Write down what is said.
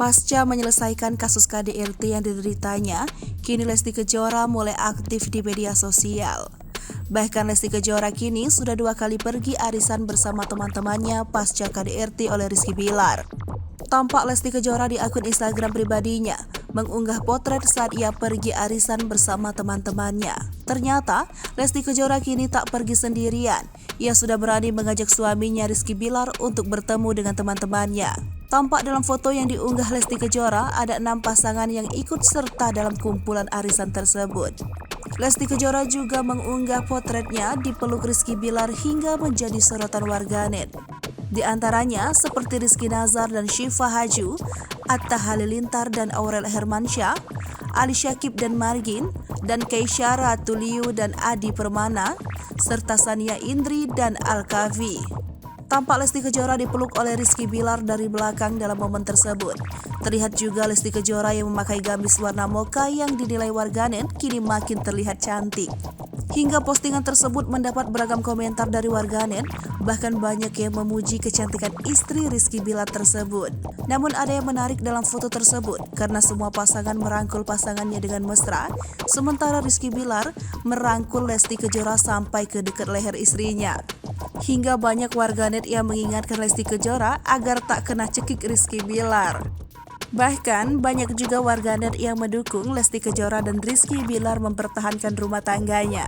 Pasca menyelesaikan kasus KDRT yang dideritanya, kini Lesti Kejora mulai aktif di media sosial. Bahkan Lesti Kejora kini sudah 2 kali pergi arisan bersama teman-temannya pasca KDRT oleh Rizky Bilar. Tampak Lesti Kejora di akun Instagram pribadinya mengunggah potret saat ia pergi arisan bersama teman-temannya. Ternyata, Lesti Kejora kini tak pergi sendirian. Ia sudah berani mengajak suaminya Rizky Bilar untuk bertemu dengan teman-temannya. Tampak dalam foto yang diunggah Lesti Kejora, ada 6 pasangan yang ikut serta dalam kumpulan arisan tersebut. Lesti Kejora juga mengunggah potretnya dipeluk Rizky Bilar hingga menjadi sorotan warganet. Di antaranya seperti Rizky Nazar dan Syifa Haju, Atta Halilintar dan Aurel Hermansyah, Ali Syakib dan Margin, dan Keisha Ratuliu dan Adi Permana, serta Sania Indri dan Al-Kafi. Tampak Lesti Kejora dipeluk oleh Rizky Bilar dari belakang dalam momen tersebut. Terlihat juga Lesti Kejora yang memakai gamis warna mocha yang dinilai warganet kini makin terlihat cantik. Hingga postingan tersebut mendapat beragam komentar dari warganet, bahkan banyak yang memuji kecantikan istri Rizky Bilar tersebut. Namun ada yang menarik dalam foto tersebut karena semua pasangan merangkul pasangannya dengan mesra, sementara Rizky Bilar merangkul Lesti Kejora sampai ke dekat leher istrinya. Hingga banyak warganet yang mengingatkan Lesti Kejora agar tak kena cekik Rizky Bilar. Bahkan banyak juga warganet yang mendukung Lesti Kejora dan Rizky Bilar mempertahankan rumah tangganya.